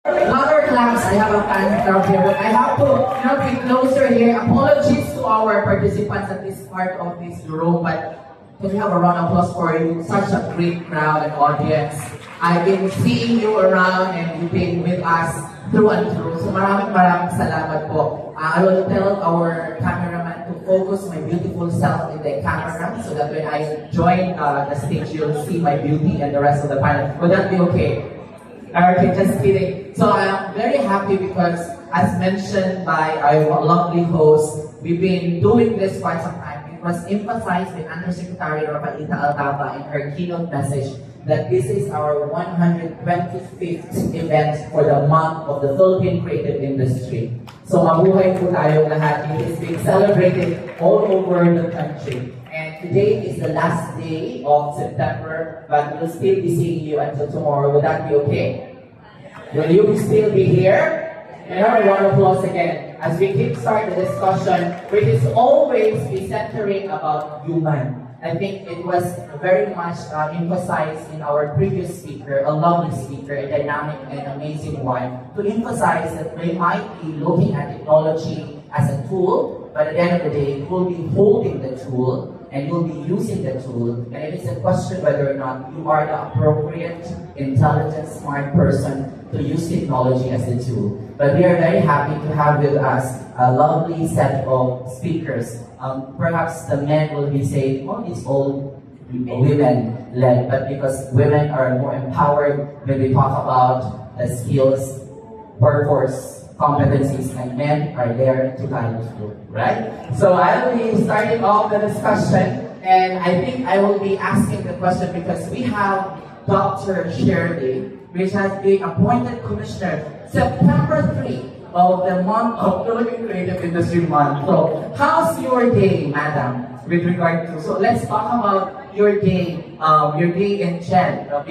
Louder claps. I have a fan club here, but I have to be closer here. Apologies to our participants at this part of this room, but can we have a round of applause for you? Such a great crowd and audience. I've been seeing you around and you've been with us through and through. So maraming salamat po. I will tell our cameraman to focus my beautiful self in the camera so that when I join the stage, you'll see my beauty and the rest of the panel. Would that be okay? Okay, just kidding. So I'm very happy because, as mentioned by our lovely host, we've been doing this quite some time. It was emphasized by Undersecretary Rafaelita Altaba in her keynote message that this is our 125th event for the month of the Philippine creative industry. So mabuhay po tayong lahat. It is being celebrated all over the country. And today is the last day of September, but we'll still be seeing you until tomorrow. Would that be okay? Will you still be here? And a round of applause again as we kickstart the discussion, which is always be centering about human. I think it was very much emphasized in our previous speaker, a lovely speaker, a dynamic and amazing one, to emphasize that we might be looking at technology as a tool, but at the end of the day, we'll be holding the tool and you'll be using the tool, and it is a question whether or not you are the appropriate, intelligent, smart person to use technology as a tool. But we are very happy to have with us a lovely set of speakers. Perhaps the men will be saying, oh, it's all women-led, but because women are more empowered when we talk about the skills, workforce, competencies, and men are there to guide you, right? So I'll be starting off the discussion, and I think I will be asking the question because we have Dr. Shirley, which has been appointed Commissioner September 3 of the month of Philippine Creative Industry Month. So how's your day, Madam, with regard to, so let's talk about your day in Chen. But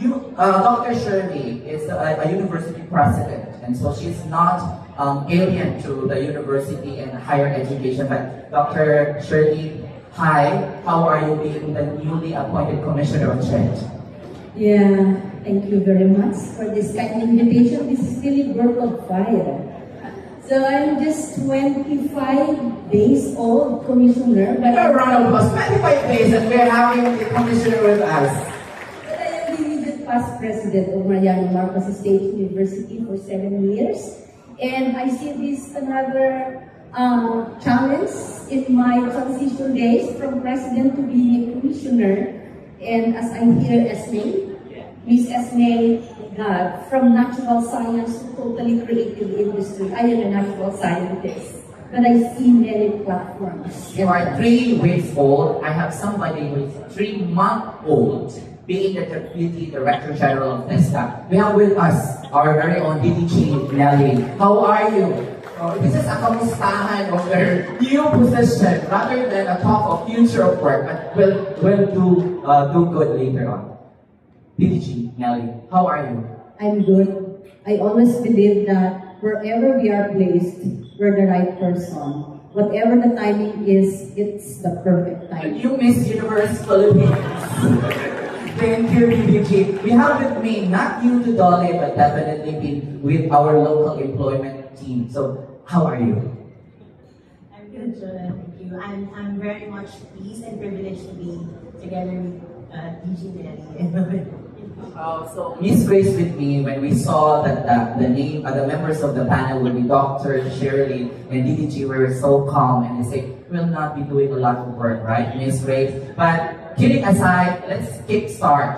you, Dr. Shirley is a university president, and so she's not alien to the university and higher education. But Dr. Shirley, hi, how are you being the newly appointed Commissioner of Chen? Yeah, thank you very much for this kind invitation. This is really work of fire. So I'm just 25 days old, Commissioner. But a round of applause, 25 days, and we're having the Commissioner with us. But I am the immediate past president of Mariano Marcos State University for 7 years. And I see this another challenge in my transition days from president to being a commissioner. And as I hear Esme, Miss Esme, from natural science to totally creative industry. I am a natural scientist, but I see many platforms. You are 3 weeks old. I have somebody who is 3-month-old being the Deputy Director General of TESDA. We have with us our very own DDG Nelly. How are you? This is a kamustahan of their new position rather than a talk of future of work, but we'll do good later on. DDG Nelly, how are you? I'm good. I always believe that wherever we are placed, we're the right person. Whatever the timing is, it's the perfect time. You Miss Universe Philippines. Thank you, DDG. We have with me, not you to Dolly, but definitely been with our local employment team. So, how are you? I'm good, Jonah. Thank you. I'm very much pleased and privileged to be together with DG Nelly. So Miss Grace with me when we saw that the members of the panel will be Dr. Shirley and DDG. We were so calm and they say we'll not be doing a lot of work, right, Miss Grace? But kidding aside, let's kickstart.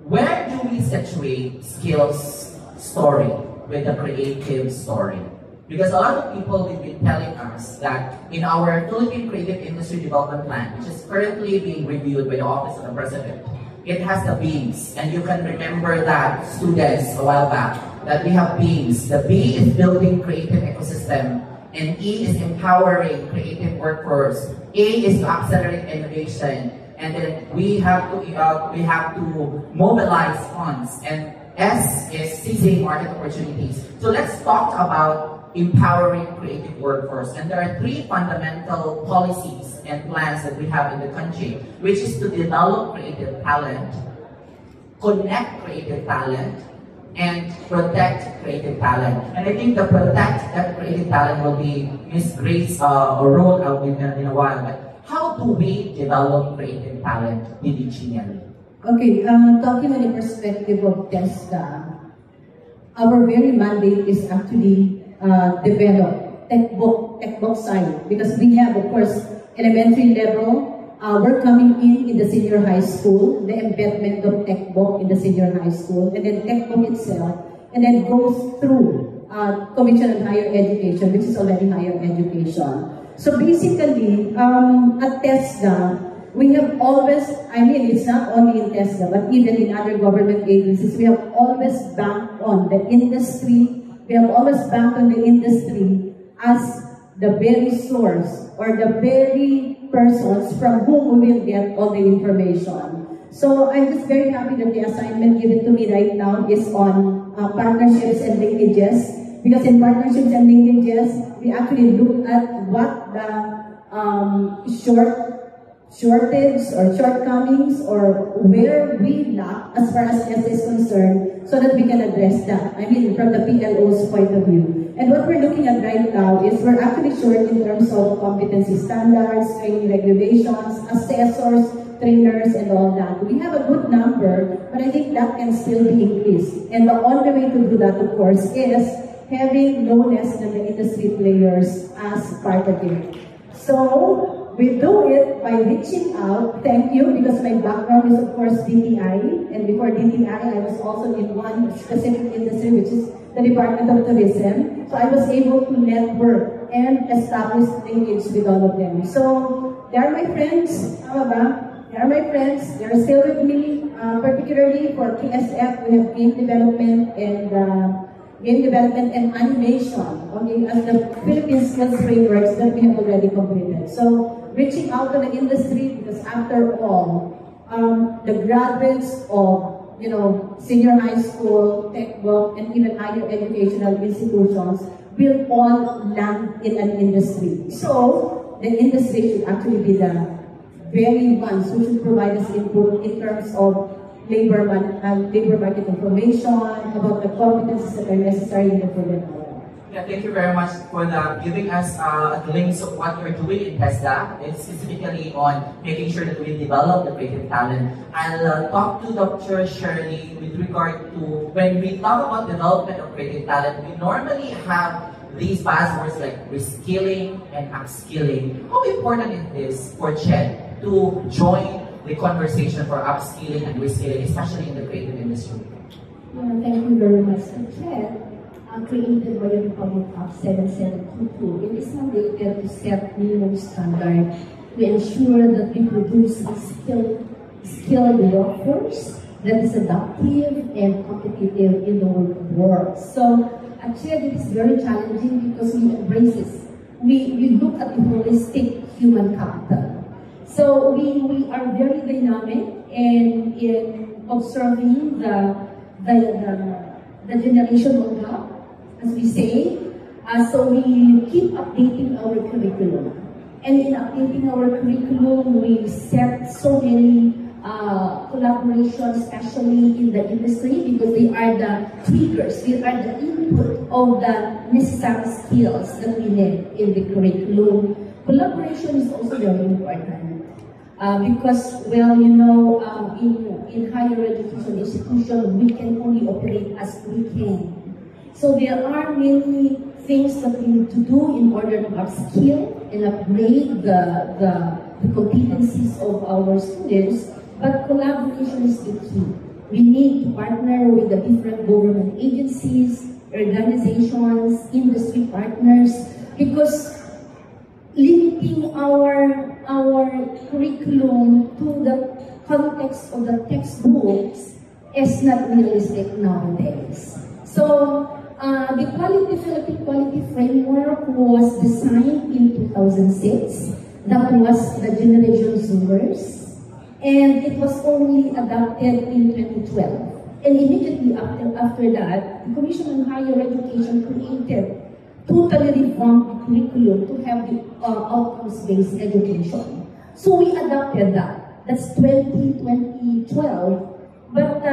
Where do we situate skills story with the creative story? Because a lot of people have been telling us that in our Philippine Creative Industry Development Plan, which is currently being reviewed by the Office of the President, it has the beams, and you can remember that, students, a while back, that we have beams. The B is building creative ecosystem, and E is empowering creative workforce. A is to accelerate innovation, and then we have to mobilize funds, and S is seizing market opportunities. So let's talk about empowering creative workforce. And there are 3 fundamental policies and plans that we have in the country, which is to develop creative talent, connect creative talent, and protect creative talent. And I think the protect that creative talent will be Miss Grace role in a while. But how do we develop creative talent in engineering? Okay, talking on the perspective of TESDA, our very mandate is actually develop textbook side, because we have, of course, elementary level. We're coming in the senior high school, the embedment of textbook in the senior high school, and then textbook itself, and then goes through Commission on Higher Education, which is already higher education. So basically, at TESDA, we have always, I mean, it's not only in TESDA, but even in other government agencies, we have always banked on the industry, we have always banked on the industry as the very source or the very persons from whom we will get all the information. So I'm just very happy that the assignment given to me right now is on partnerships and linkages, because in partnerships and linkages, we actually look at what the shortage or shortcomings or where we lack as far as ESSA is concerned, so that we can address that. I mean, from the PLO's point of view. And what we're looking at right now is we're actually short in terms of competency standards, training regulations, assessors, trainers, and all that. We have a good number, but I think that can still be increased. And the only way to do that, of course, is having no less than the industry players as part of it. So we do it by reaching out. Thank you, because my background is, of course, DTI. And before DTI, I was also in one specific industry, which is the Department of Tourism. So I was able to network and establish linkage with all of them. So they are my friends. They are my friends. They are still with me, particularly for KSF. We have game development and animation, okay, as the Philippine Skills Frameworks that we have already completed. So reaching out to the industry, because after all, the graduates of senior high school, textbook, and even higher educational institutions will all land in an industry. So the industry should actually be the very ones who should provide us input in terms of labor market information, about the competencies that are necessary in the program. Yeah, thank you very much for giving us a glimpse of what you're doing in TESDA, and specifically on making sure that we develop the creative talent. I'll talk to Dr. Shirley with regard to, when we talk about development of creative talent, we normally have these buzzwords like reskilling and upskilling. How important it is for CHED to join the conversation for upskilling and reskilling, especially in the creative industry? Thank you very much. CHED, created by the Republic Act 7722, it is mandated to set minimum standard to ensure that we produce a skilled workforce that is adaptive and competitive in the world. So at CHED, it is very challenging because we embrace this. We look at the holistic human capital. So we are very dynamic in observing the generational gap, as we say. So we keep updating our curriculum. And in updating our curriculum, we set so many collaborations, especially in the industry, because they are the triggers, they are the input of the necessary skills that we need in the curriculum. Collaboration is also very important. Because, well, in higher education institution, we can only operate as we can. So there are many things that we need to do in order to upskill and upgrade the competencies of our students, but collaboration is the key. We need to partner with the different government agencies, organizations, industry partners, because limiting our curriculum to the context of the textbooks is not realistic nowadays. So the Philippine Quality Framework was designed in 2006. That was the Generation Zoomers, and it was only adopted in 2012. And immediately after that, the Commission on Higher Education created totally revamped curriculum to have the outcomes-based education. So we adopted that. That's 2012. But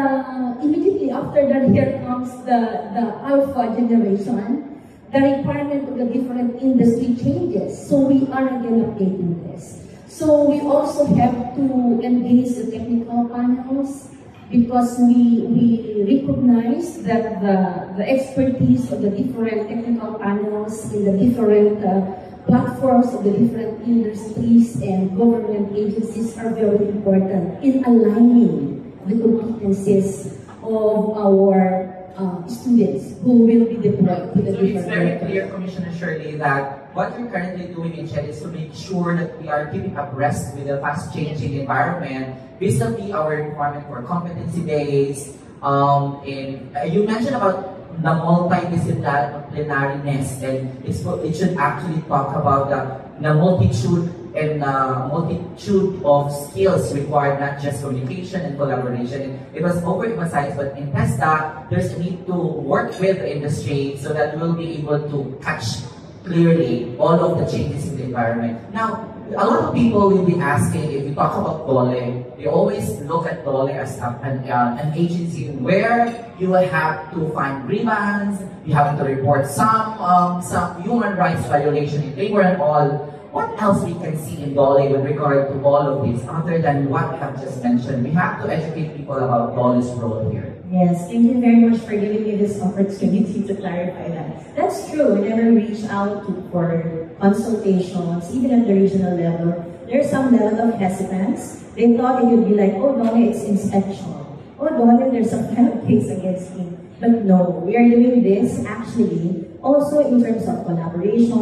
immediately after that, here comes the alpha generation. The requirement of the different industry changes. So we are again updating this. So we also have to engage the technical panels because we recognize that the expertise of the different technical panels in the different platforms of the different industries and government agencies are very important in aligning the competencies of our students who will be deployed to the So it's different very workers. clear, Commissioner Shirley, that what you're currently doing in Chile is to make sure that we are keeping abreast with the fast-changing environment vis-a-vis our requirement for competency-based. You mentioned about the multidisciplinariness, and it should actually talk about the multitude and multitude of skills required, not just communication and collaboration. It was overemphasized, but in TESDA, there's a need to work with the industry so that we'll be able to catch clearly all of the changes in the environment. Now, a lot of people will be asking, if you talk about DOLE, they always look at DOLE as an agency where you will have to find grievance, you have to report some human rights violation in labor and all. What else we can see in DOLE with regard to all of this, other than what I have just mentioned? We have to educate people about DOLE's role here. Yes, thank you very much for giving me this opportunity to clarify that. That's true. Whenever we reach out for consultations, even at the regional level, there's some level of hesitance. They thought it would be like, oh, DOLE, it's inspection. Oh, DOLE, there's some kind of case against me. But no, we are doing this actually also in terms of collaboration,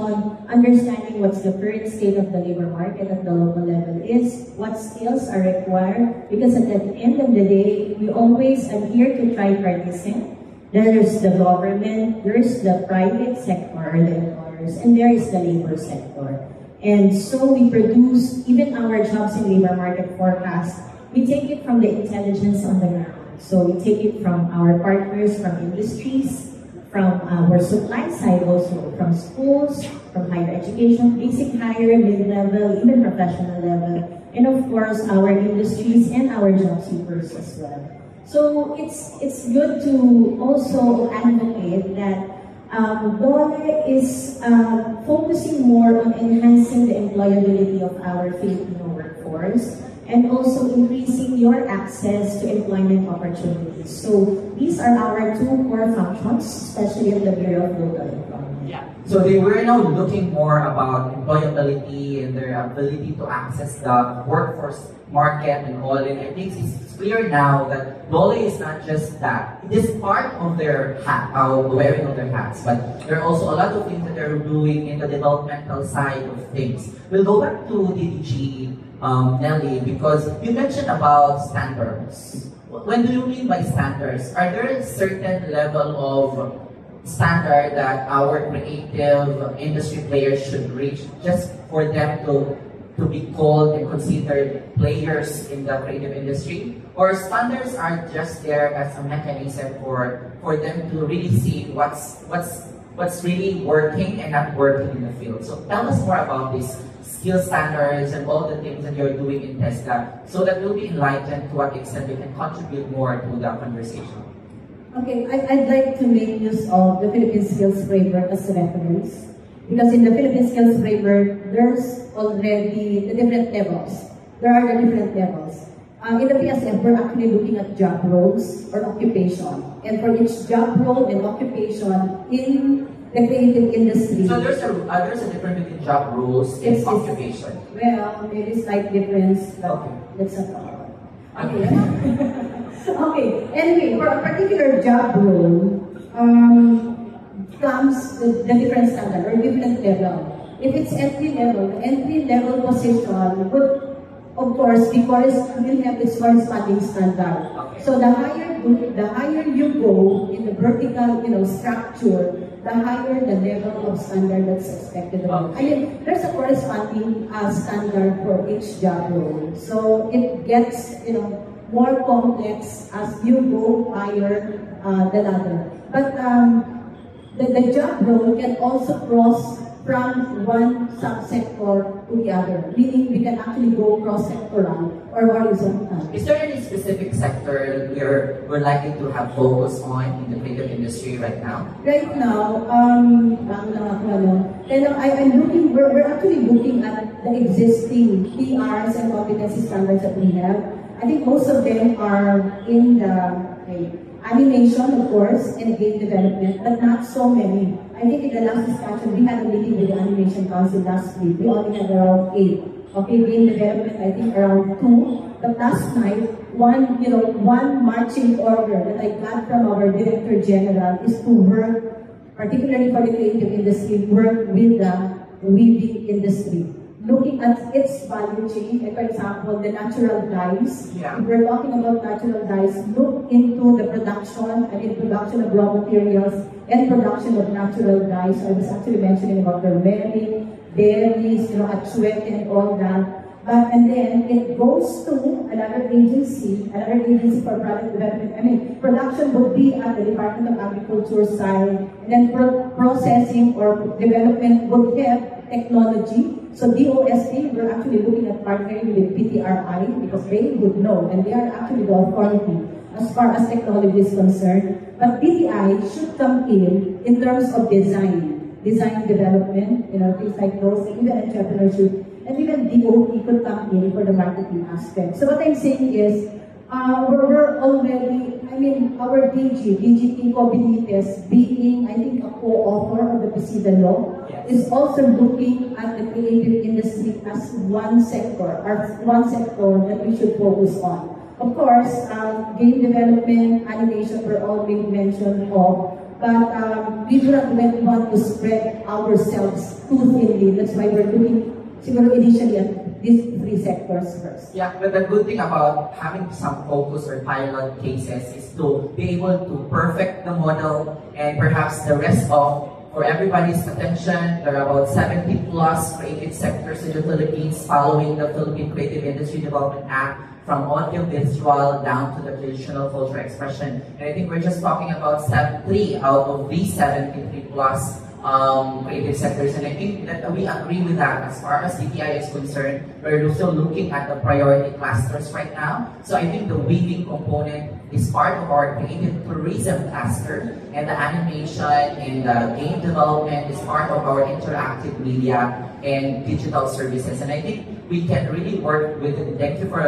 understanding what's the current state of the labor market at the local level is, what skills are required, because at the end of the day, we always adhere to tripartism. There's the government, there's the private sector, the employers, and there is the labor sector. And so we produce, even our jobs in labor market forecast, we take it from the intelligence on the ground. So we take it from our partners from industries, from our supply side also, from schools, from higher education, basic, higher, mid-level, even professional level, and of course our industries and our job seekers as well. So it's good to also advocate that DOLE is focusing more on enhancing the employability of our Filipino workforce and also increasing your access to employment opportunities. So these are our two core functions, especially in the Bureau of Local Employment. Yeah. So they were now looking more about employability and their ability to access the workforce market and all. And I think it's clear now that DOLE is not just that. It is part of their hat, wearing of their hats, but there are also a lot of things that they're doing in the developmental side of things. We'll go back to DDG, Nelly, because you mentioned about standards. When do you mean by standards? Are there a certain level of standard that our creative industry players should reach just for them to be called and considered players in the creative industry? Or standards are just there as a mechanism for them to really see what's really working and not working in the field? So tell us more about these skill standards and all the things that you're doing in TESDA so that we'll be enlightened to what extent we can contribute more to the conversation. Okay, I'd like to make use of the Philippine Skills Framework as a reference. Because in the Philippine Skills Framework, there's already the different levels. There are the different levels. In the PSF, we're actually looking at job roles or occupation. And for each job role and occupation in the creative industry. So there's a difference between job roles and Yes, occupation. Well, there is slight difference, but Okay. let's not talk about it. Okay. Okay. Anyway, for a particular job role, comes the different standard or different level. If it's entry level, the entry level position would, of course, will have its corresponding standard. Okay. So the higher you go in the vertical, structure, the higher the level of standard that's expected of you. I mean, there's a corresponding standard for each job role. So it gets, more complex as you go higher the ladder. But the job role can also cross from one subsector to the other, meaning we can actually go cross-sectoral or horizontal. Is there any specific sector we're likely to have focus on in the creative industry right now? Right now, we're actually looking at the existing PRs and competency standards that we have. I think most of them are in the animation, of course, and game development, but not so many. I think in the last discussion, we had a meeting with the Animation Council last week. We only had around 8. Okay, game development, I think around 2. But last night, one marching order that I got from our Director General is to work, particularly for the creative industry, work with the weaving industry, looking at its value chain. Like, for example, the natural dyes. Yeah. If we're talking about natural dyes, look into the production of raw materials and production of natural dyes. I was actually mentioning about turmeric, berries, achuete and all that. And then it goes to another agency for product development. Production would be at the Department of Agriculture side, and then processing or development would have technology. So DOST, we're actually looking at partnering with PTRI because they would know, and they are actually the authority as far as technology is concerned. But PTI should come in terms of design development, things like those, even entrepreneurship. And even DOT could come in for the marketing aspect. So what I'm saying is, we're already, our DG Tico Benitez, being, I think, a co-author of the PCIDA law, yes, is also looking at the creative industry as one sector that we should focus on. Of course, game development, animation were all being mentioned of, but we do not want to spread ourselves too thinly. That's why we're looking initially at these 3 sectors first. Yeah, but the good thing about having some focus or pilot cases is to be able to perfect the model, and perhaps the rest of, for everybody's attention, there are about 70 plus creative sectors in the Philippines following the Philippine Creative Industry Development Act, from audio visual down to the traditional cultural expression. And I think we're just talking about 3 out of these 73 plus creative sectors, and I think that we agree with that. As far as DTI is concerned, we're still looking at the priority clusters right now. So I think the weaving component is part of our creative tourism cluster, and the animation and the game development is part of our interactive media and digital services. And I think we can really work with it. Thank you for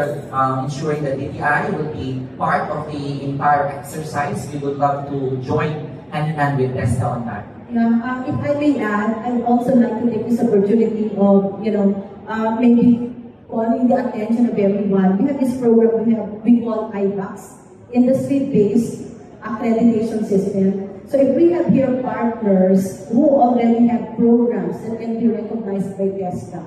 ensuring that DTI will be part of the entire exercise. We would love to join hand in hand with TESDA on that. Yeah, if I may add, I'd also like to take this opportunity of, maybe calling the attention of everyone. We have this program we call IBAX, Industry-Based Accreditation System. So if we have here partners who already have programs that can be recognized by TESDA,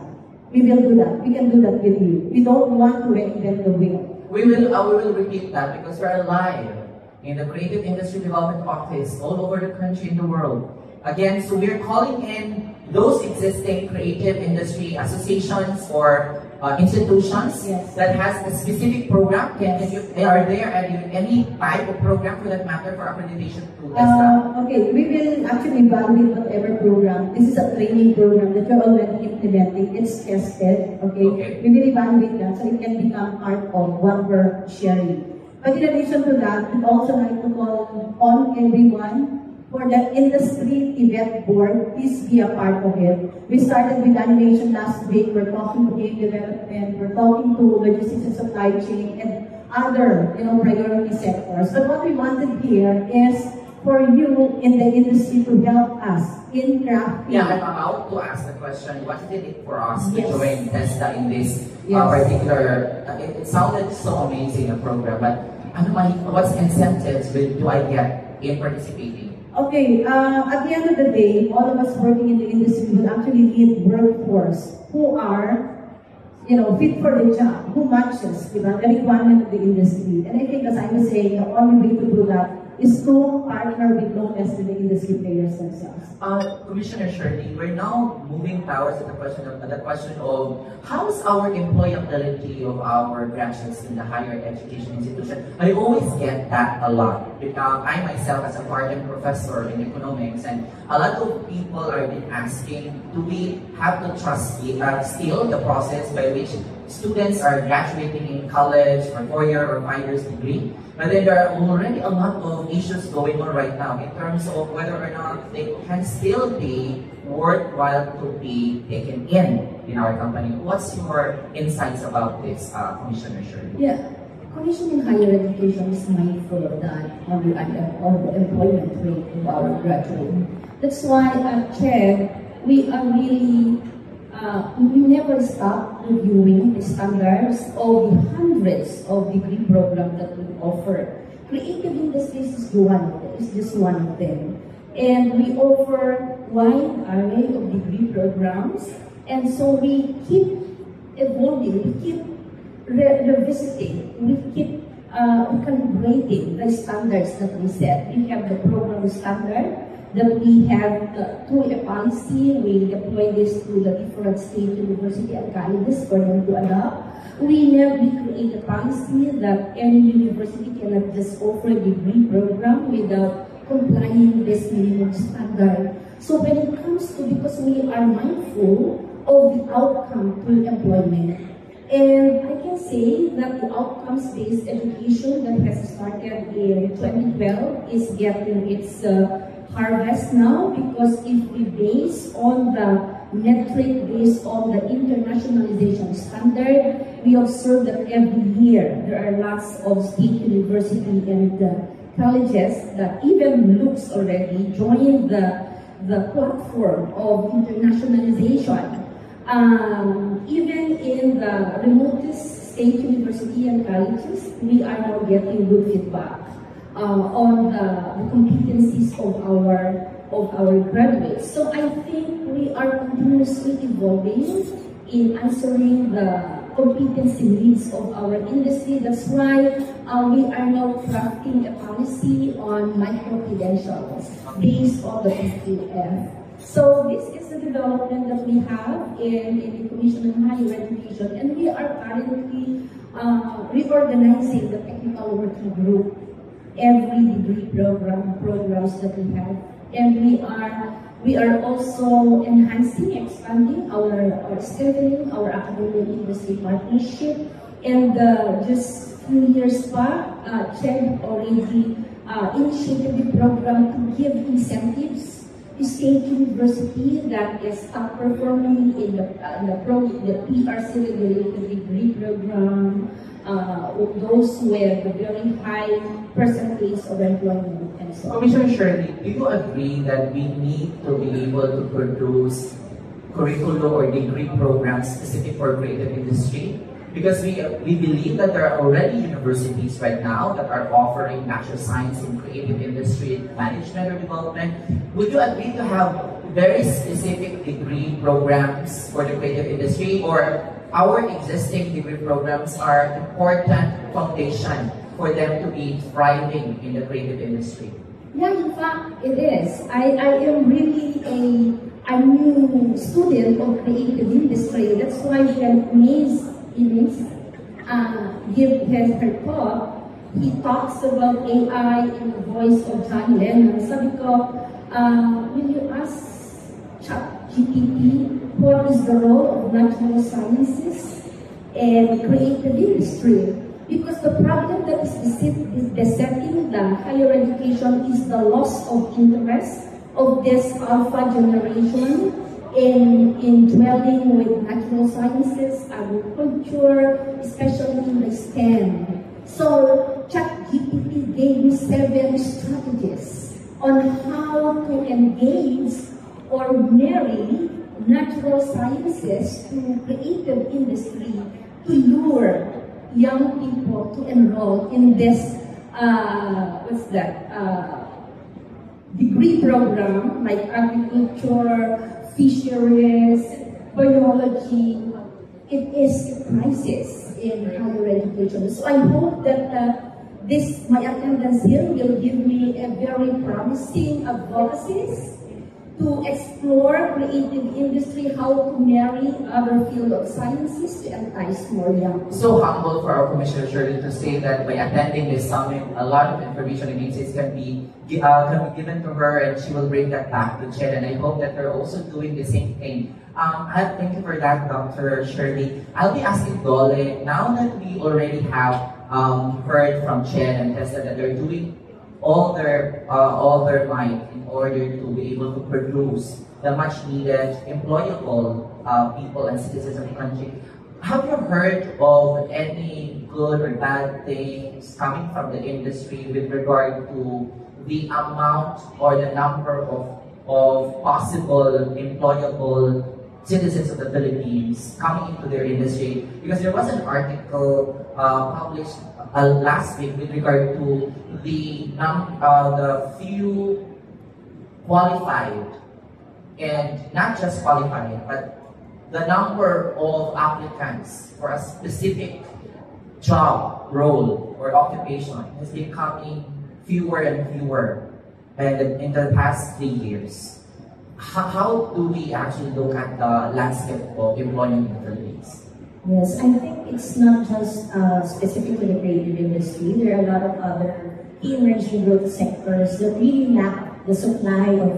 we will do that. We can do that with you. We don't want to reinvent the wheel. We will repeat that because we're live in the Creative Industry Development Office all over the country and the world. Again, so we're calling in those existing creative industry associations or institutions, yes, that has a specific program. Are there any type of program for that matter for accreditation to TESDA? Okay, we will actually evaluate whatever program. This is a training program that we're already implementing. It's tested, okay? We will evaluate that so it can become part of what we're sharing. But in addition to that, we'd also like to call on everyone for the industry event board. Please be a part of it. We started with animation last week. We're talking to game development. We're talking to logistics and supply chain and other, priority sectors. But what we wanted here is for you in the industry to help us in crafting. Yeah, I'm about to ask the question, what is it for us to Yes. join TESDA in this Yes. particular, it sounded so amazing, a program, but what's incentives do I get in participating? Okay, at the end of the day, all of us working in the industry will actually need workforce who are, fit for the job, who matches, the requirement of the industry. And I think, as I was saying, the only way to do that is to partner with no less than the industry players themselves. Commissioner Shirley, we're now moving towards the question of how is our employability of our graduates in the higher education institution. I always get that a lot. I myself, as a part-time professor in economics, and a lot of people are been asking, do we have to trust still the process by which students are graduating in college for 4-year or 5 years degree? But then there are already a lot of issues going on right now in terms of whether or not they can still be worthwhile to be taken in our company. What's your insights about this, Commissioner Shirley? Yeah, Commission in Higher Education is mindful of that on the employment rate of our graduates. That's why at CHED, we are really we never stop reviewing the standards of the hundreds of degree programs that we offer. Creative Industries is just one of them. And we offer wide array of degree programs. And so we keep evolving, we keep revisiting, we keep calibrating the standards that we set. We have the program standard that we have through a policy. We deploy this to the different state university and colleges for them to adopt. We create a policy that any university cannot just offer a degree program without complying with this minimum standard. So when it comes to, because we are mindful of the outcome to employment, and I can say that the outcomes-based education that has started in 2012 is getting its harvest now, because if we base on the metric based on the internationalization standard, we observe that every year there are lots of state university and colleges that even looks already join the platform of internationalization. Even in the remotest state university and colleges, we are now getting good feedback on the competencies of our graduates. So I think we are continuously evolving in answering the competency needs of our industry. That's why we are now crafting a policy on micro-credentials based on the PQF. So this is the development that we have in the Commission on Higher Education, and we are currently reorganizing the technical working group, every degree programs that we have, and we are also enhancing, expanding strengthening our academic industry partnership. And just a few years back, CHED already initiated the program to give incentives to state university that is top performing in the PRC regulated degree program, those with a very high percentage of employment and so on. Commissioner Shirley, do you agree that we need to be able to produce curriculum or degree programs specific for creative industry? Because we believe that there are already universities right now that are offering natural science and creative industry management or development. Would you agree to have very specific degree programs for the creative industry, or our existing degree programs are important foundation for them to be thriving in the creative industry? Yeah, in fact, it is. I am really a new student of creative industry. That's why when Ines give her talk, he talks about AI in the voice of John Lennon. Sabi ko, when you ask ChatGPT, what is the role of natural sciences and creative industry? Because the problem that is besetting the higher education is the loss of interest of this alpha generation in dwelling with natural sciences, agriculture, especially in the STEM. So ChatGPT gave me 7 strategies on how to engage or marry natural sciences to creative industry to lure young people to enroll in this degree program like agriculture, fisheries, biology. It is a crisis in higher education. So I hope that my attendance here will give me a very promising advocacies to explore creative industry, how to marry other field of sciences to entice more young. So humble for our Commissioner Shirley to say that by attending this summit, a lot of information and insights can be given to her, and she will bring that back to Ched. And I hope that they're also doing the same thing. Thank you for that, Dr. Shirley. I'll be asking Dole, now that we already have heard from Ched and Tessa that they're doing all their might in order to be able to produce the much needed employable people and citizens of the country. Have you heard of any good or bad things coming from the industry with regard to the amount or the number of possible employable citizens of the Philippines coming into their industry? Because there was an article published last week with regard to the few qualified, and not just qualified, but the number of applicants for a specific job, role, or occupation is becoming fewer and fewer in the past 3 years. How do we actually look at the landscape of employment in the Philippines? Yes, I think it's not just specific to the creative industry. There are a lot of other key emerging growth sectors that really lack the supply of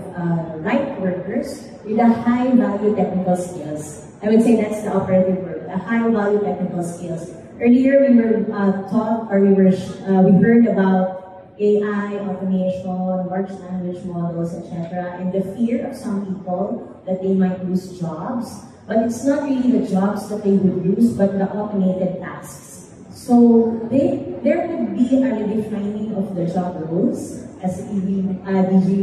right workers with a high value technical skills. I would say that's the operative word, a high value technical skills. Earlier we were taught, or we heard about AI, automation, large language models, etc., and the fear of some people that they might lose jobs. But it's not really the jobs that they would lose, but the automated tasks. So there would be a redefining of the job roles, as DG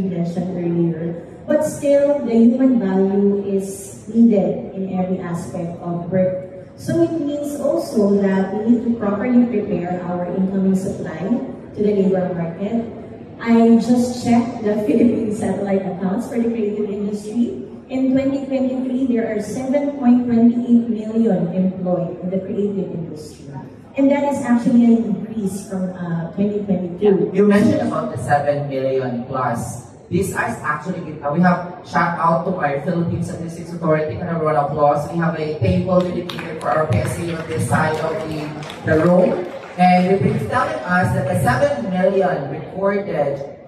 mentioned earlier. But still, the human value is needed in every aspect of work. So it means also that we need to properly prepare our incoming supply to the labor market. I just checked the Philippine satellite accounts for the creative industry. In 2023, there are 7.28 million employed in the creative industry. And that is actually an increase from 2022. You mentioned about the 7 million plus. This is actually, we have shout out to our Philippine Statistics Authority. Can everyone applause? We have a table dedicated for our PSA on this side of the room. And they've been telling us that the 7 million recorded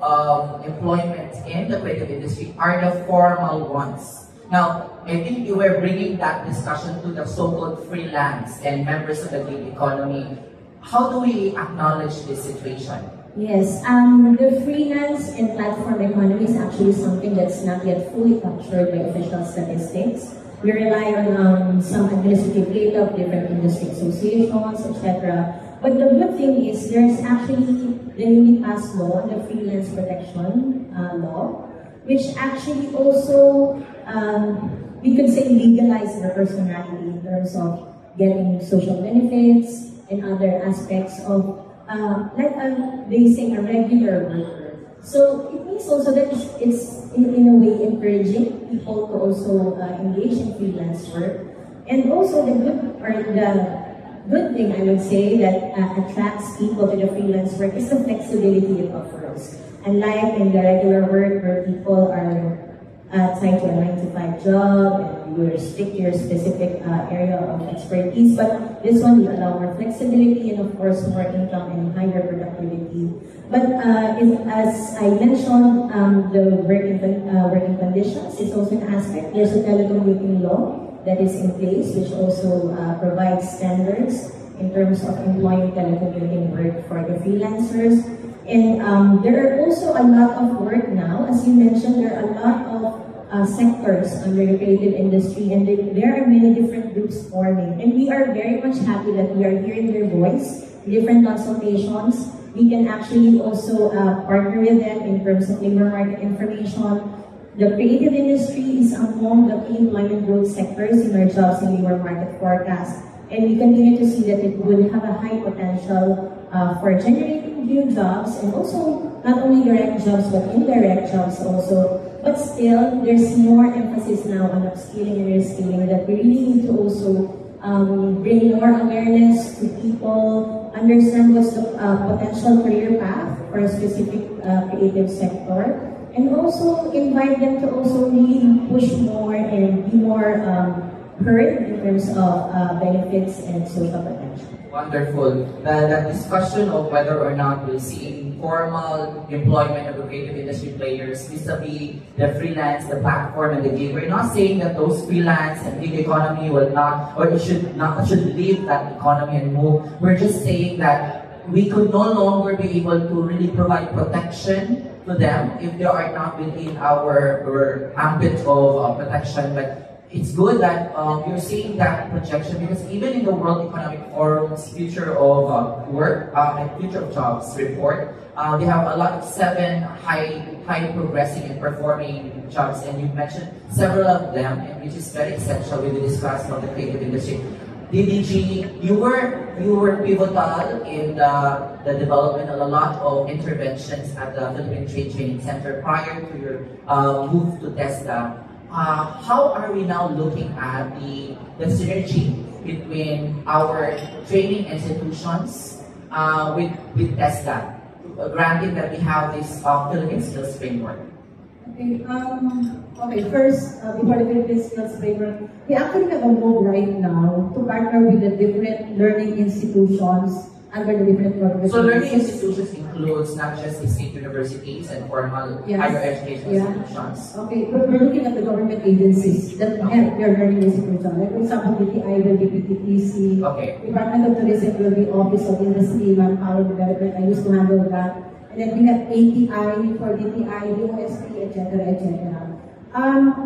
employment in the creative industry are the formal ones. Now, I think you were bringing that discussion to the so-called freelance and members of the gig economy. How do we acknowledge this situation? Yes, the freelance and platform economy is actually something that's not yet fully captured by official statistics. We rely on some administrative data of different industry associations, etc. But the good thing is there's actually the newly passed law, the Freelance Protection Law, which actually also, we could say, legalize their personality in terms of getting social benefits and other aspects of, they say, a regular worker. So it means also that it's in a way encouraging people to also engage in freelance work. And also the good thing, I would say, that attracts people to the freelance work is the flexibility it offers. Unlike in the regular work where people are tied to a 9-to-5 job and you restrict your specific area of expertise, but this one will allow more flexibility and of course more income and higher productivity. But as I mentioned, the working conditions is also an aspect. There's a telecommuting law that is in place, which also provides standards in terms of employing telecommuting work for the freelancers. And there are also a lot of work now. As you mentioned, there are a lot of sectors under the creative industry, and there are many different groups forming. And we are very much happy that we are hearing their voice, different consultations. We can actually also partner with them in terms of labor market information. The creative industry is among the key employment growth sectors in our jobs and labor market forecast. And we continue to see that it would have a high potential for generating new jobs, and also not only direct jobs but indirect jobs also. But still, there's more emphasis now on upskilling and reskilling, that we really need to also bring more awareness to people understand what's the potential career path for a specific creative sector, and also invite them to also really push more and be more heard in terms of benefits and social potential. Wonderful. The discussion of whether or not we'll see informal employment of the creative industry players vis-a-vis the freelance, the platform, and the gig. We're not saying that those freelance and gig economy will not, or it should leave that economy and move. We're just saying that we could no longer be able to really provide protection to them if they are not within our ambit of protection. But it's good that you're seeing that projection, because even in the World Economic Forum's Future of Work and Future of Jobs report, they have a lot of 7 high progressing and performing jobs, and you've mentioned several of them, and which is very essential when we discuss about the creative industry. DDG, you were pivotal in the development of a lot of interventions at the Philippine Trade Training Center prior to your move to TESDA. How are we now looking at the synergy between our training institutions with TESDA, granting that we have this Philippine Skills Framework? Okay, first, before the Philippine Skills Framework, we actually have a move right now to partner with the different learning institutions under the different corporate. So learning institutions includes not just the state universities and formal higher education institutions. Okay, we're looking at the government agencies that have their learning institutions. Like for example, DTI will be PTTC. Okay. Department of Tourism will be Office of Industry, Manpower Development. I used to handle that. And then we have ATI for DTI, USP, etc., etc.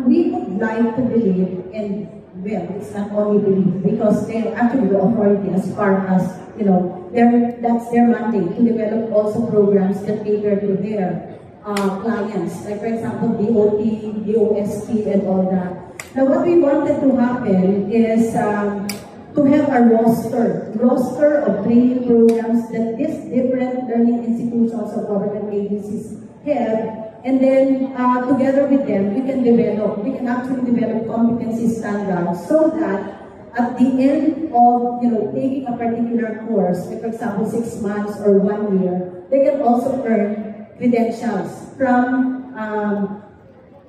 We would like to believe, and well, it's not only believe, because they're actually the authority as far as, you know, that's their mandate to develop also programs that cater to their clients. Like for example, DOT, DOSP, and all that. Now what we wanted to happen is to have a roster of training programs that these different learning institutions or government agencies have, and then together with them, we can actually develop competency standards so that at the end of taking a particular course, like for example 6 months or 1 year, they can also earn credentials from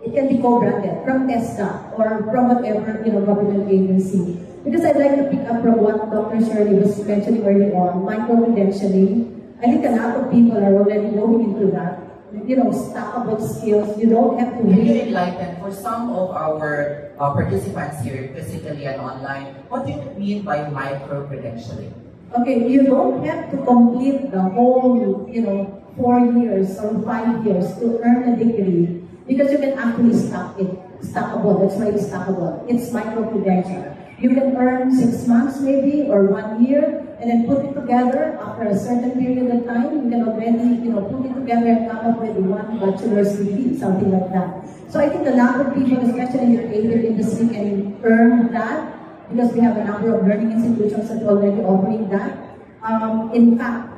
it can be co-branded from TESDA or from whatever government agency. Because I'd like to pick up from what Dr. Shirley was mentioning earlier on, micro-credentialing. I think a lot of people are already going into that. Stackable skills. You don't have to really enlighten for some of our participants here, physically and online. What do you mean by micro-credentialing? Okay, you don't have to complete the whole, 4 years or 5 years to earn a degree, because you can actually stack it. Stackable, that's why it's stackable. It's micro-credential. You can earn 6 months maybe or 1 year, and then put it together after a certain period of time. You can already, put it together and come up with 1 bachelor's degree, something like that. So I think a lot of people, especially in the creative industry, can earn that because we have a number of learning institutions that are already offering that. In fact,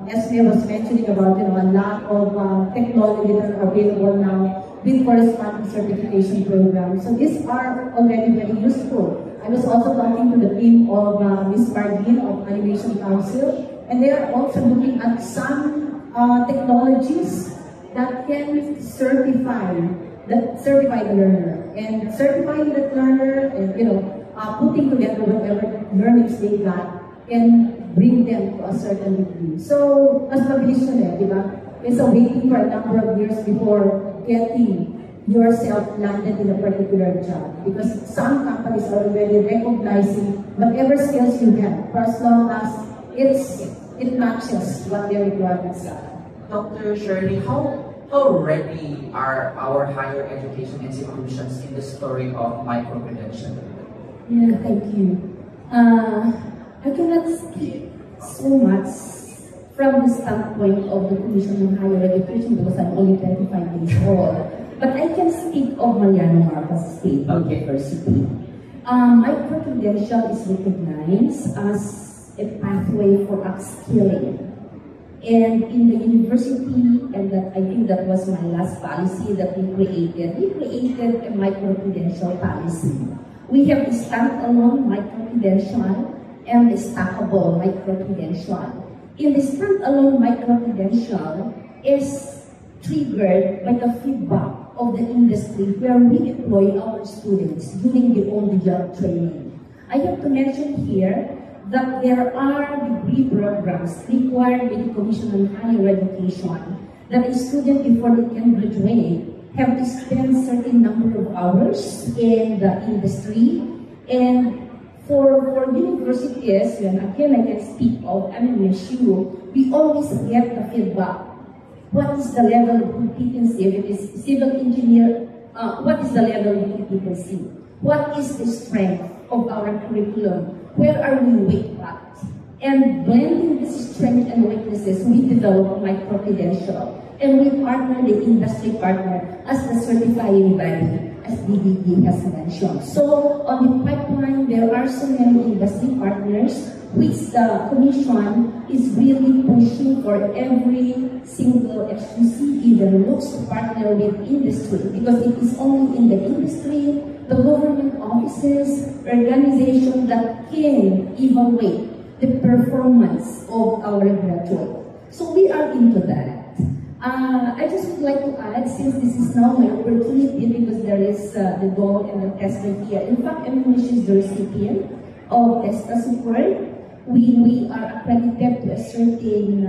Esme was mentioning about a lot of technology that are available now with corresponding certification programs. So these are already very useful. I was also talking to the team of Ms. Mardin of Animation Council, and they are also looking at some technologies that can certify the learner, and certifying that learner, and putting together whatever learnings they got and bring them to a certain degree. So, as mabilis yun diba? It's a waiting for a number of years before getting yourself landed in a particular job, because some companies are already recognizing whatever skills you have, for as long as it matches what their requirements are. Dr. Shirley, how ready are our higher education institutions in the story of micro-credentialing? Yeah, thank you. I cannot speak so much from the standpoint of the Commission on Higher Education because I'm only 25 days old. But I can speak of Mariano Marcos State University. Micro-credential is recognized as a pathway for upskilling. And in the university, and I think that was my last policy that we created a micro-credential policy. We have the standalone micro-credential and the stackable micro-credential. in the standalone micro-credential is triggered by the feedback of the industry where we deploy our students during the on-the-job training. I have to mention here that there are degree programs required by the Commission on Higher Education that a student before they can graduate have to spend certain number of hours in the industry. And for universities, and again I can speak of MMSU, we always get the feedback. What is the level of competency if it is civil engineer? What is the level of competency? What is the strength of our curriculum? Where are we weak at? And blending this strength and weaknesses, we develop micro-credential. And we partner the industry partner as the certifying body, as DDG has mentioned. So on the pipeline, there are so many industry partners which the Commission is really pushing for every single XQC even looks to partner with industry, because it is only in the industry, the government offices, organizations that can evaluate the performance of our graduate. So we are into that. I just would like to add, since this is now my opportunity, because there is the goal and the tester here. In fact, MMSU is the recipient of TESTA support. We are accredited to a certain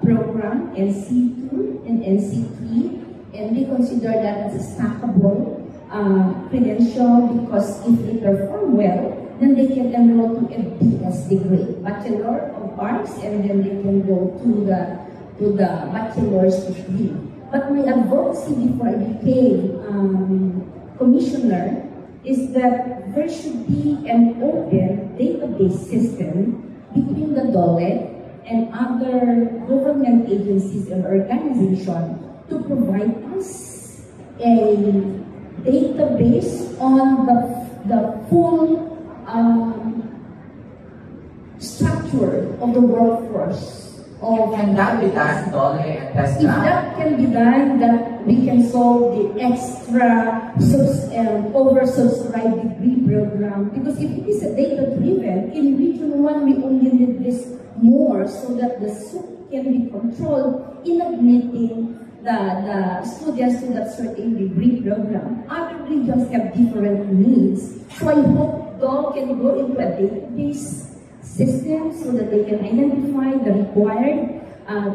program, NC2 and NC3, and we consider that as a stackable credential, because if they perform well, then they can enroll to a BS degree, Bachelor of Arts, and then they can go to the bachelor's degree. But my advocacy before I became commissioner is that there should be an open database system between the DOLE and other government agencies and organizations to provide us a database on the full structure of the workforce. Can that be done, DOLE and TESTA? If that can be done, that we can solve the extra oversubscribed degree program. Because if it is a data-driven, in Region 1, we only need this more so that the SUP can be controlled in admitting the students to that certain degree program. Other regions have different needs. So I hope DOLE can go into a database system so that they can identify the required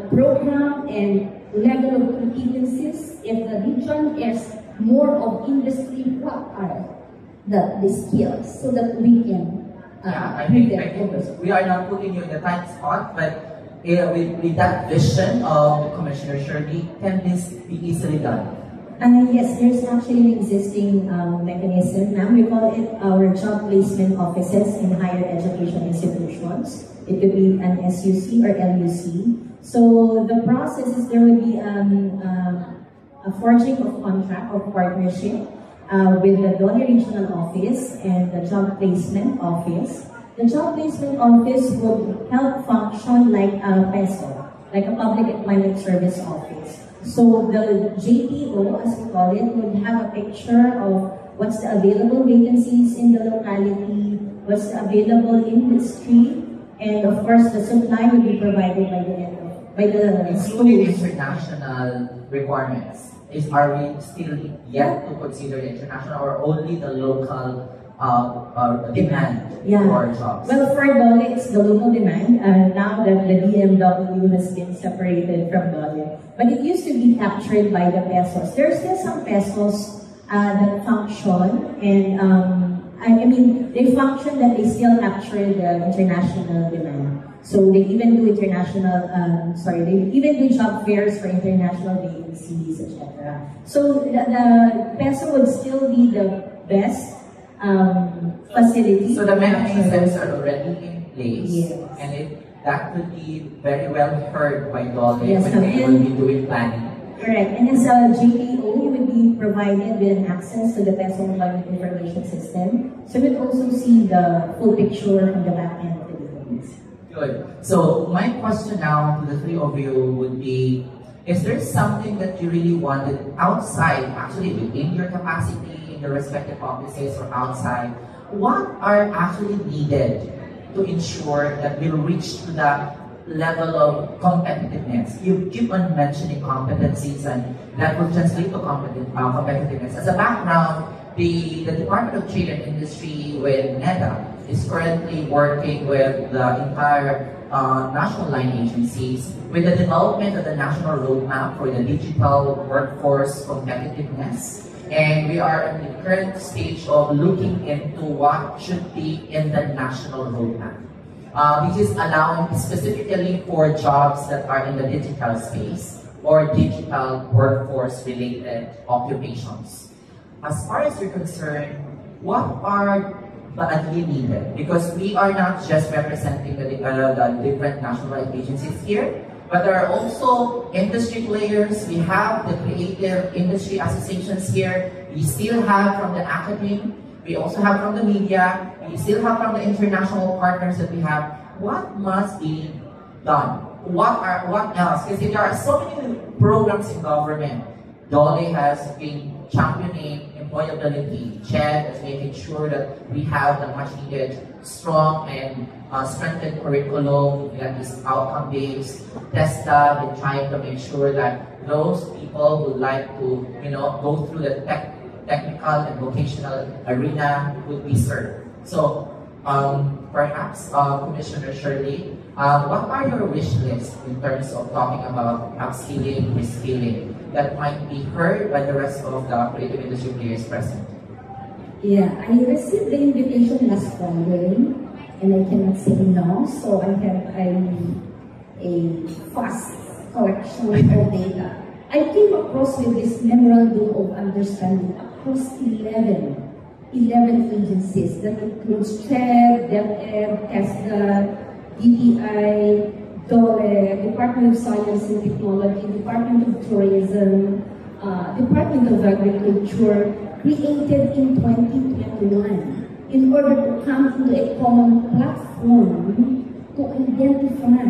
program and level of competencies. If the region is more of industry, what are the skills so that we can I think we are not putting you in the tight spot, but with that vision of Commissioner Shirley, can this be easily done? Yes, there's actually an existing mechanism. Now we call it our job placement offices in higher education institutions. It could be an SUC or LUC. So the process is there will be a forging of contract or partnership with the DOLE Regional Office and the Job Placement Office. The Job Placement Office would help function like a PESO, like a Public Employment Service Office. So the JPO, as we call it, would have a picture of what's the available vacancies in the locality, what's the available industry, and of course the supply will be provided by the including schools. international requirements. Are we still yet to consider the international or only the local demand for jobs? Well, for DOLE, it's the local demand. Now that the DMW has been separated from DOLE. But it used to be captured by the pesos. There are still some pesos that function, and I mean, they function that they still capture the international demand. So they even do they even do job fairs for international vacancies, etc. So the peso would still be the best facility. So the mechanisms are already in place, yes. and that could be very well heard by DOLE Yes, when they will be doing planning. Correct. And as a JPO, you would be provided with an access to the PESO Employment Information System. So you would also see the full picture from the back end of the database. Good. So my question now to the three of you would be, is there something that you really wanted outside, actually within your capacity, in your respective offices or outside? What are actually needed to ensure that we'll reach to the level of competitiveness. You keep on mentioning competencies, and that will translate to competitiveness. As a background, the Department of Trade and Industry with NEDA is currently working with the entire national line agencies with the development of the national roadmap for the digital workforce competitiveness. And we are in the current stage of looking into what should be in the national roadmap. This is allowing specifically for jobs that are in the digital space or digital workforce related occupations. As far as you're concerned, what are badly needed? Because we are not just representing the different national agencies here, but there are also industry players. We have the creative industry associations here. We still have from the academy. We also have from the media. We still have from the international partners that we have. What must be done? What else? Because there are so many programs in government. DOLE has been championing employability. CHED is making sure that we have the much needed strong and strengthened curriculum that is outcome-based. TESDA been trying to make sure that those people who like to, go through the technical and vocational arena would be served. So, perhaps, Commissioner Shirley, what are your wish lists in terms of talking about upskilling, reskilling that might be heard by the rest of the creative industry players present? Yeah, I received the invitation last Friday, and I cannot say no, so I have a fast collection of data. I came across with this memorandum of understanding across 11 agencies that includes CHED, DepEd, TESDA, DTI, DOLE, Department of Science and Technology, Department of Tourism, Department of Agriculture, created in 2021 in order to come into a common platform to identify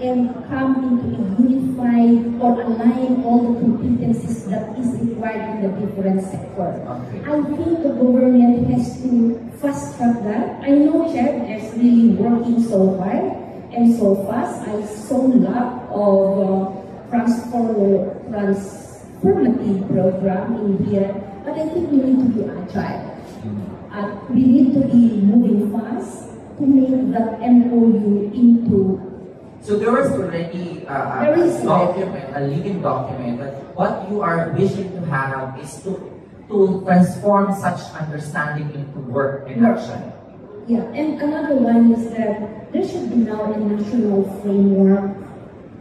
and come into a unified or align all the competencies that is required in the different sectors. Okay. I think the government has to fast track that. I know CHED is really working so hard and so fast. I saw a lot of transformative program in here, but I think we need to be agile. We need to be moving fast to make that MOU into. So there was already a document, a living document, but what you are wishing to have is to transform such understanding into work in action. Yeah, and another one is that there should be now a national framework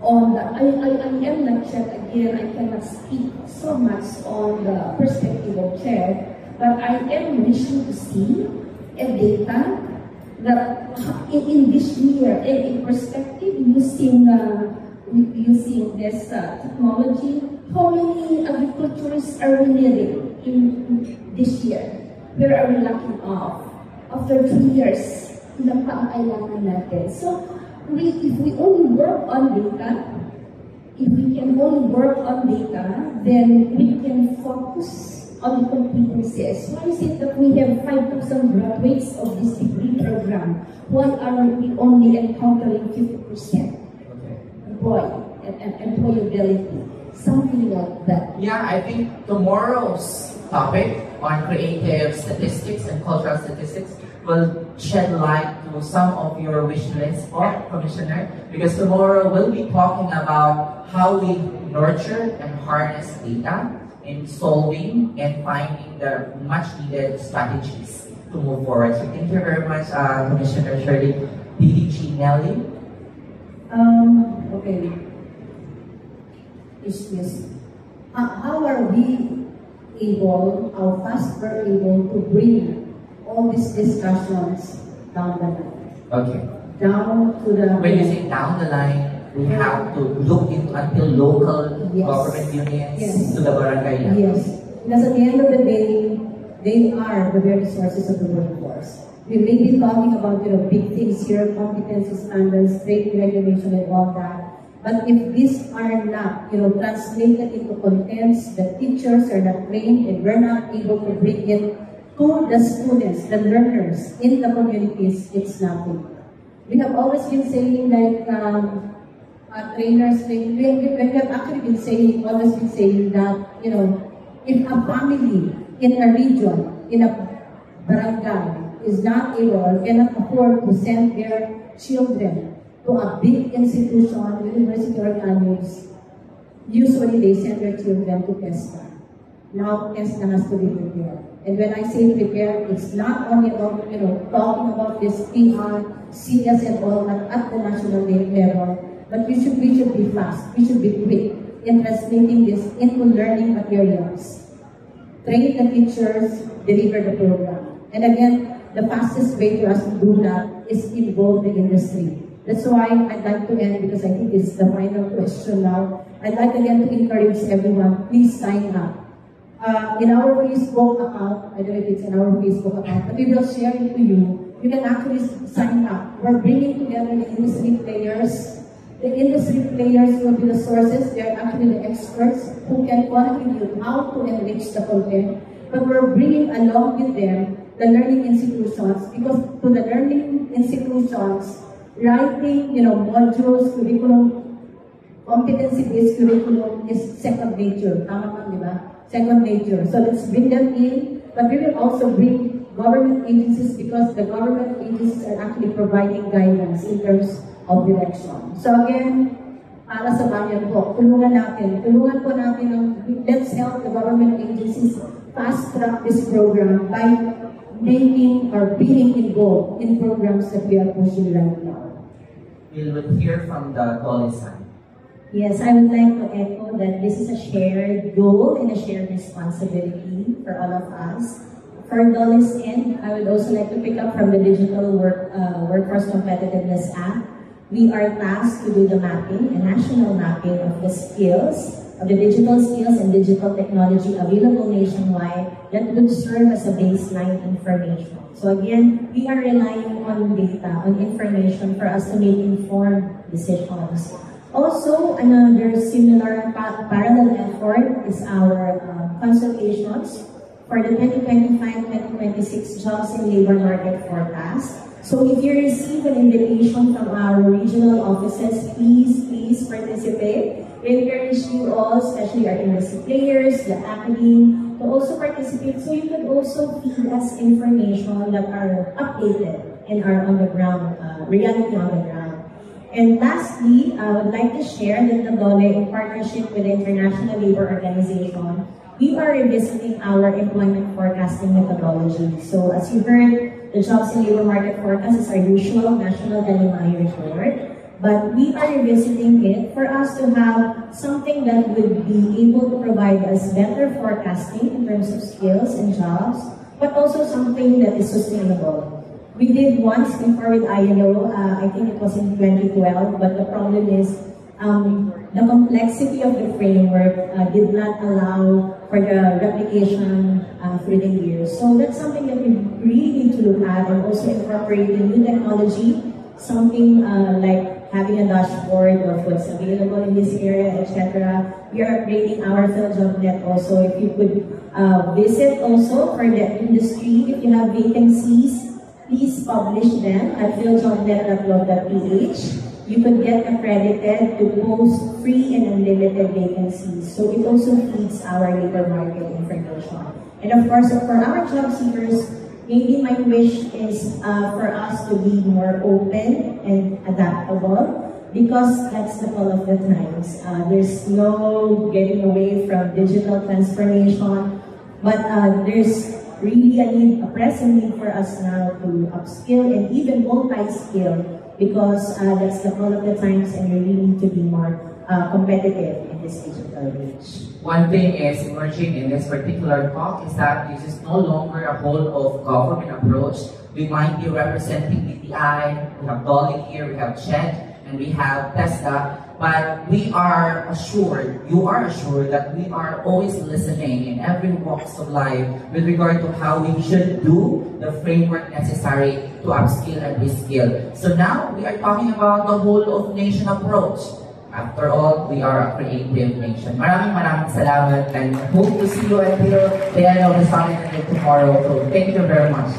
on the, I am not CHED again, I cannot speak so much on the perspective of CHED, but I am wishing to see a data that in this year, in perspective, using this technology, how many agriculturists are we needing in this year? Where are we lacking off? After 2 years, ilang pa ang kailangan natin? So, if we only work on data, if we can only work on data, then we can focus on the competencies. Why is it that we have 5,000 graduates of this degree program? Why are we only encountering 50% employability? Something like that. Yeah, I think tomorrow's topic on creative statistics and cultural statistics will shed light to some of your wish list, Commissioner, because tomorrow we'll be talking about how we nurture and harness data in solving and finding the much needed strategies to move forward. So thank you very much, Commissioner Shirley. DDG Nelly? Okay. Yes. How are we able, how fast we're able to bring all these discussions down the line? Okay. Down to the... When you say down the line, we have to look into until local government units to the barangay level. Yes. Because at the end of the day, they are the very sources of the workforce. We may be talking about big things here, competency standards, training regulation and all that. But if these are not translated into contents, the teachers are not trained and we're not able to bring it to the students, the learners in the communities, it's nothing. We have always been saying like trainers, we have actually been saying, always been saying that, you know, if a family in a region, in a barangay, is not able, cannot afford to send their children to a big institution, university or college, usually they send their children to TESDA. Now TESDA has to be prepared. And when I say prepared, it's not only about, you know, talking about this PR, CS and all at the national level, but we should be fast, we should be quick in translating this into learning materials. Train the teachers, deliver the program. And again, the fastest way for us to do that is involve the industry. That's why I'd like to end, because I think it's the final question now. I'd like again to encourage everyone, please sign up. In our Facebook account, I don't know if it's in our Facebook account, but we will share it to you. You can actually sign up. We're bringing together the industry players. The industry players will be the sources. They're actually the experts who can contribute how to enrich the content. But we're bringing along with them the learning institutions, because to the learning institutions, writing, you know, modules, curriculum, competency-based curriculum is second nature. Tama ba, di ba? Second nature. So let's bring them in, but we will also bring government agencies, because the government agencies are actually providing guidance in terms of direction. So again, para sa bayan po, tulungan po natin, let's help the government agencies fast track this program by making or being involved in programs that we are pushing right now. We will hear from the Dolly side. Yes, I would like to echo that this is a shared goal and a shared responsibility for all of us. For Dolly's end, I would also like to pick up from the Digital Workforce Competitiveness Act. We are tasked to do the mapping, a national mapping of the skills, of the digital skills and digital technology available nationwide that would serve as a baseline information. So again, we are relying on data, on information for us to make informed decisions. Also, another similar parallel effort is our consultations for the 2025-2026 Jobs and Labor Market Forecast. So if you receive an invitation from our regional offices, please participate. We encourage you all, especially our industry players, the academy, to also participate, so you can also feed us information that are updated and are on the ground, reality on the ground. And lastly, I would like to share that the DOLE, in partnership with the International Labour Organization, we are revisiting our employment forecasting methodology. So as you heard, the Jobs and Labor Market Forecast is our usual national LMI report, but we are revisiting it for us to have something that would be able to provide us better forecasting in terms of skills and jobs, but also something that is sustainable. We did once before with ILO, I think it was in 2012, but the problem is the complexity of the framework did not allow for the replication through the years. So that's something that we really need to look at, and also incorporating new technology, something like having a dashboard of what's available in this area, etc. We are upgrading our PhilJobNet also. If you could visit also for the industry, if you have vacancies, please publish them at philjobnet.gov.ph. You could get accredited to post free and unlimited vacancies. So it also feeds our labor market information. And of course, for our job seekers, maybe my wish is for us to be more open and adaptable, because that's the call of the times. There's no getting away from digital transformation, but there's really a pressing need for us now to upskill and even multi-skill, because that's the call of the times, and we really need to be more competitive in this digital age. One thing is emerging in this particular talk is that this is no longer a whole of government approach. We might be representing DTI, we have Dolly here, we have Chet, and we have TESDA, but we are assured, you are assured that we are always listening in every walks of life with regard to how we should do the framework necessary to upskill and reskill. So now we are talking about the whole of nation approach. After all, we are a creative nation. Maraming salamat, and hope to see you until the end of the summit tomorrow. So thank you very much.